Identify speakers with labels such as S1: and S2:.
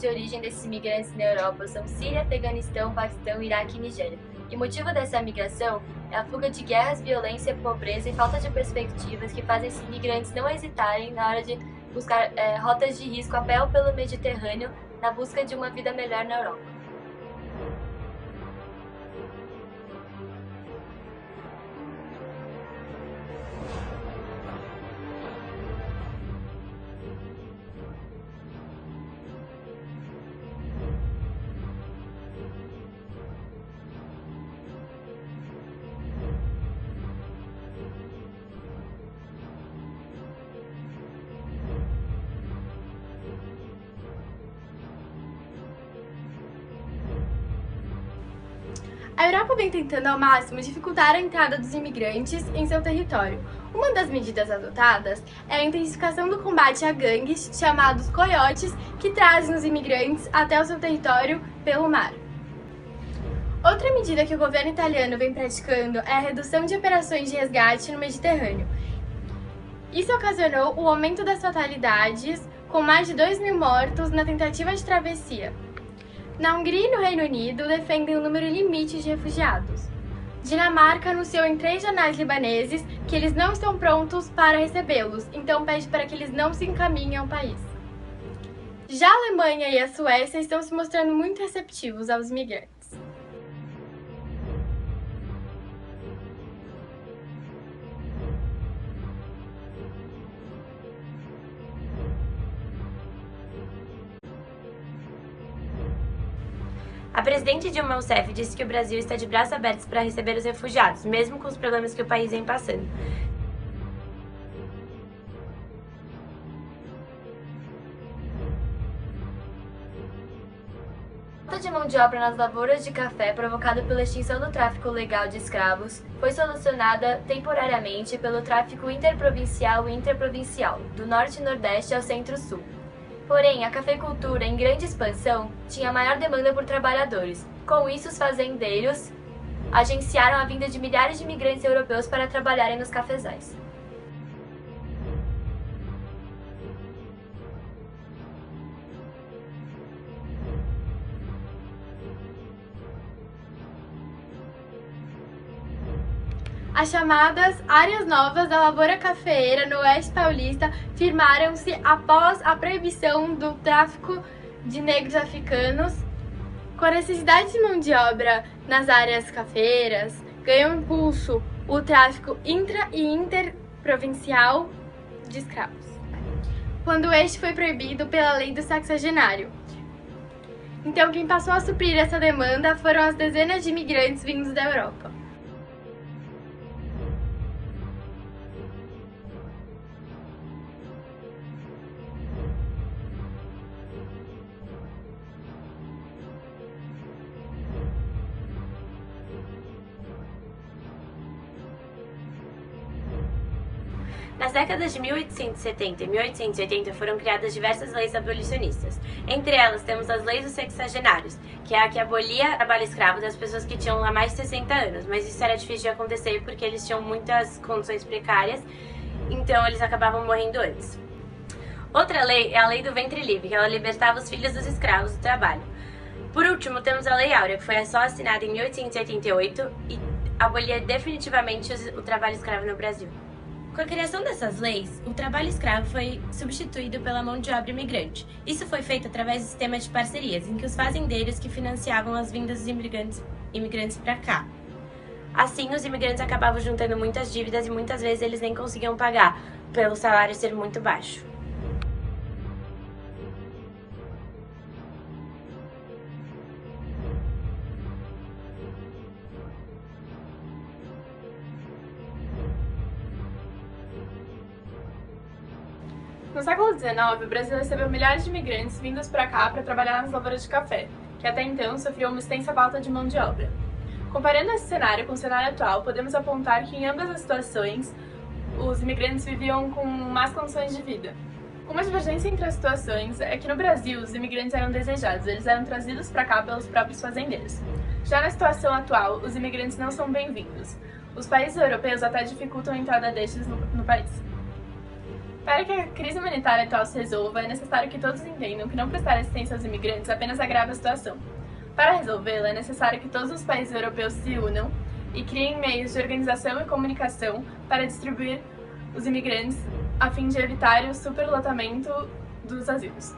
S1: de origem desses imigrantes na Europa são Síria, Afeganistão, Paquistão, Iraque e Nigéria. E o motivo dessa migração é a fuga de guerras, violência, pobreza e falta de perspectivas que fazem esses imigrantes não hesitarem na hora de buscar rotas de risco a pé ou pelo Mediterrâneo na busca de uma vida melhor na Europa.
S2: A Europa vem tentando ao máximo dificultar a entrada dos imigrantes em seu território. Uma das medidas adotadas é a intensificação do combate a gangues, chamados coiotes, que trazem os imigrantes até o seu território pelo mar. Outra medida que o governo italiano vem praticando é a redução de operações de resgate no Mediterrâneo. Isso ocasionou o aumento das fatalidades, com mais de 2.000 mortos na tentativa de travessia. Na Hungria e no Reino Unido defendem um número limite de refugiados. Dinamarca anunciou em 3 jornais libaneses que eles não estão prontos para recebê-los, então pede para que eles não se encaminhem ao país. Já a Alemanha e a Suécia estão se mostrando muito receptivos aos imigrantes.
S3: A presidente Dilma Rousseff disse que o Brasil está de braços abertos para receber os refugiados, mesmo com os problemas que o país vem passando.
S1: A falta de mão de obra nas lavouras de café provocada pela extinção do tráfico legal de escravos foi solucionada temporariamente pelo tráfico interprovincial e interprovincial, do norte e nordeste ao centro-sul. Porém, a cafeicultura, em grande expansão, tinha maior demanda por trabalhadores. Com isso, os fazendeiros agenciaram a vinda de milhares de imigrantes europeus para trabalharem nos cafezais.
S2: As chamadas áreas novas da lavoura cafeeira no Oeste Paulista firmaram-se após a proibição do tráfico de negros africanos. Com a necessidade de mão de obra nas áreas cafeeiras, ganhou impulso o tráfico intra- e interprovincial de escravos, quando este foi proibido pela lei do sexagenário. Então, quem passou a suprir essa demanda foram as dezenas de imigrantes vindos da Europa.
S3: Nas décadas de 1870 e 1880 foram criadas diversas leis abolicionistas. Entre elas temos as leis dos sexagenários, que é a que abolia o trabalho escravo das pessoas que tinham lá mais de 60 anos, mas isso era difícil de acontecer porque eles tinham muitas condições precárias, então eles acabavam morrendo antes. Outra lei é a lei do ventre livre, que ela libertava os filhos dos escravos do trabalho. Por último, temos a Lei Áurea, que foi só assinada em 1888 e abolia definitivamente o trabalho escravo no Brasil. Com a criação dessas leis, o trabalho escravo foi substituído pela mão de obra imigrante. Isso foi feito através do sistema de parcerias, em que os fazendeiros que financiavam as vindas dos imigrantes para cá. Assim, os imigrantes acabavam juntando muitas dívidas e muitas vezes eles nem conseguiam pagar, pelo salário ser muito baixo.
S4: No século XIX, o Brasil recebeu milhares de imigrantes vindos para cá para trabalhar nas lavouras de café, que até então sofriam uma extensa falta de mão de obra. Comparando esse cenário com o cenário atual, podemos apontar que em ambas as situações, os imigrantes viviam com más condições de vida. Uma divergência entre as situações é que no Brasil os imigrantes eram desejados, eles eram trazidos para cá pelos próprios fazendeiros. Já na situação atual, os imigrantes não são bem-vindos. Os países europeus até dificultam a entrada destes no país. Para que a crise humanitária atual se resolva, é necessário que todos entendam que não prestar assistência aos imigrantes apenas agrava a situação. Para resolvê-la, é necessário que todos os países europeus se unam e criem meios de organização e comunicação para distribuir os imigrantes a fim de evitar o superlotamento dos asilos.